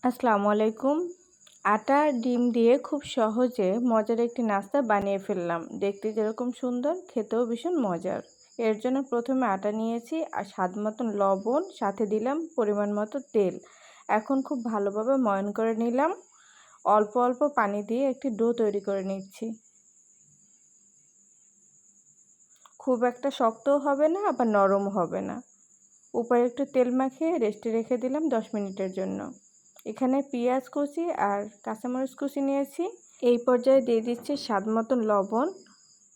আসসালামু আলাইকুম। আটা আর ডিম দিয়ে খুব সহজে মজার একটি নাস্তা বানিয়ে ফেললাম। দেখতে যেরকম সুন্দর, খেতেও ভীষণ মজার। এর জন্য প্রথমে আটা নিয়েছি আর স্বাদ মতন লবণ, সাথে দিলাম পরিমাণ মতো তেল। এখন খুব ভালোভাবে ময়ন করে নিলাম। অল্প অল্প পানি দিয়ে একটি ডো তৈরি করে নিচ্ছি। খুব একটা শক্তও হবে না, আবার নরমও হবে না। উপরে একটু তেল মাখিয়ে রেস্টে রেখে দিলাম 10 মিনিটের জন্য। এখানে পেঁয়াজ কুচি আর কাঁচামরিচ কুচি নিয়েছি। এই পর্যায়ে দিয়ে দিচ্ছি স্বাদ মতন লবণ।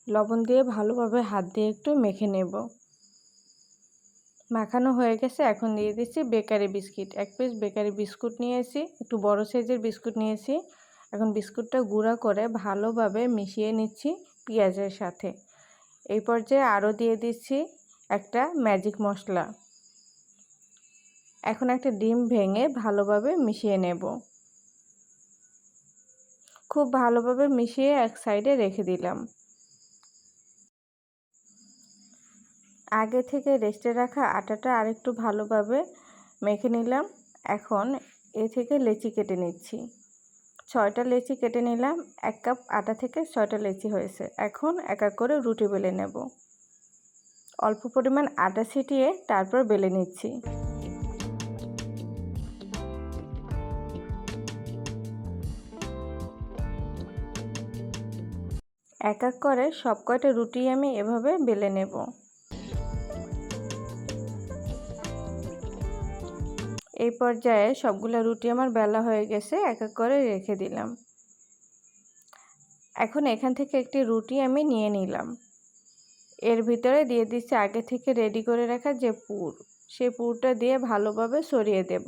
লবণ দিয়ে ভালোভাবে হাত দিয়ে একটু মেখে নেব। মাখানো হয়ে গেছে, এখন দিয়ে দিচ্ছি bakery biscuit. 1 piece bakery biscuit নিয়েছি, একটু বড় সাইজের বিস্কুট নিয়েছি। এখন বিস্কুটটা গুঁড়া করে ভালোভাবে মিশিয়ে নিচ্ছি পেঁয়াজের সাথে। এই পর্যায়ে আরও দিয়ে দিচ্ছি একটা ম্যাজিক মশলা। এখন একটা ডিম ভেঙে ভালোভাবে মিশিয়ে নেব। খুব ভালোভাবে মিশিয়ে এক সাইডে রেখে দিলাম। আগে থেকে রেস্টে রাখা আটাটা আরেকটু ভালোভাবে মেখে নিলাম। এখন এ থেকে লেচি কেটে নিচ্ছি। 6টা লেচি কেটে নিলাম। 1 কাপ আটা থেকে 6টা লেচি হয়েছে। এখন এক এক করে রুটি বেলে নেব। অল্প পরিমাণ আটা ছিটিয়ে তারপর বেলে নিচ্ছি। এক এক করে সব কয়টা রুটি আমি এভাবে বেলে নেব। এই পর্যায়ে সবগুলো রুটি আমার বেলা হয়ে গেছে, এক এক করে রেখে দিলাম। এখন এখান থেকে একটি রুটি আমি নিয়ে নিলাম। এর ভিতরে দিয়ে দিচ্ছি আগে থেকে রেডি করে রাখা যে পুর, সেই পুরটা দিয়ে ভালোভাবে ছড়িয়ে দেব।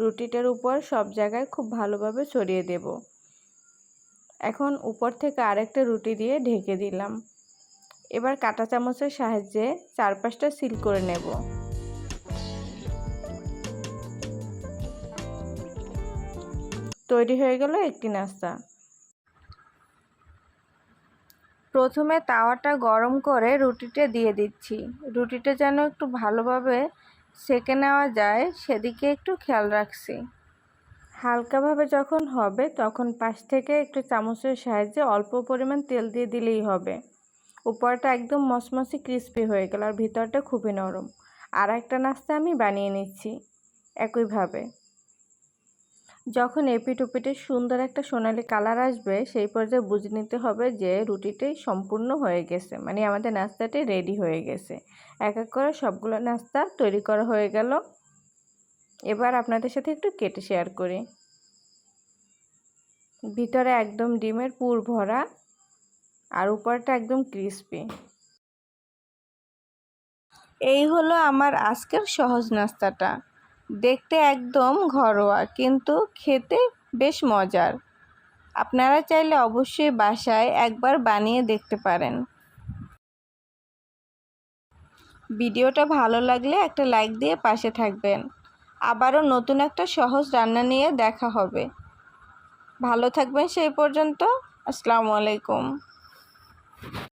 রুটিটার উপর সব জায়গায় খুব ভালোভাবে ছড়িয়ে দেব। এখন উপর থেকে আরেকটা রুটি দিয়ে ঢেকে দিলাম। এবার কাঁটা চামচের সাহায্যে চারপাশটা সিল করে নেব। তৈরি হয়ে গেল একটি নাস্তা। প্রথমে তাওয়াটা গরম করে রুটিটা দিয়ে দিচ্ছি। রুটিটা যেন একটু ভালোভাবে সেঁকে নেওয়া যায় সেদিকে একটু খেয়াল রাখছি। হালকাভাবে যখন হবে তখন পাশ থেকে একটু চামচের সাহায্যে অল্প পরিমাণ তেল দিয়ে দিলেই হবে। উপরটা একদম মচমচে ক্রিস্পি হয়ে গেল আর ভিতরটা খুবই নরম। আর একটা নাস্তা আমি বানিয়ে নিচ্ছি একইভাবে। যখন এপিঠ ওপিঠে সুন্দর একটা সোনালি কালার আসবে সেই পর্যায়ে বুঝে নিতে হবে যে রুটিটাই সম্পূর্ণ হয়ে গেছে, মানে আমাদের নাস্তাটি রেডি হয়ে গেছে। এক এক করে সবগুলো নাস্তা তৈরি করা হয়ে গেল। এবার আপনাদের সাথে একটু কেটে শেয়ার করি। ভিতরে একদম ডিমের পুর ভরা আর উপরটা একদম ক্রিস্পি। এই হলো আমার আজকের সহজ নাস্তাটা। দেখতে একদম ঘরোয়া কিন্তু খেতে বেশ মজার। আপনারা চাইলে অবশ্যই বাসায় একবার বানিয়ে দেখতে পারেন। ভিডিওটা ভালো লাগলে একটা লাইক দিয়ে পাশে থাকবেন। আবারও নতুন একটা সহজ রান্না নিয়ে দেখা হবে। ভালো থাকবেন সেই পর্যন্ত। আসসালামু আলাইকুম।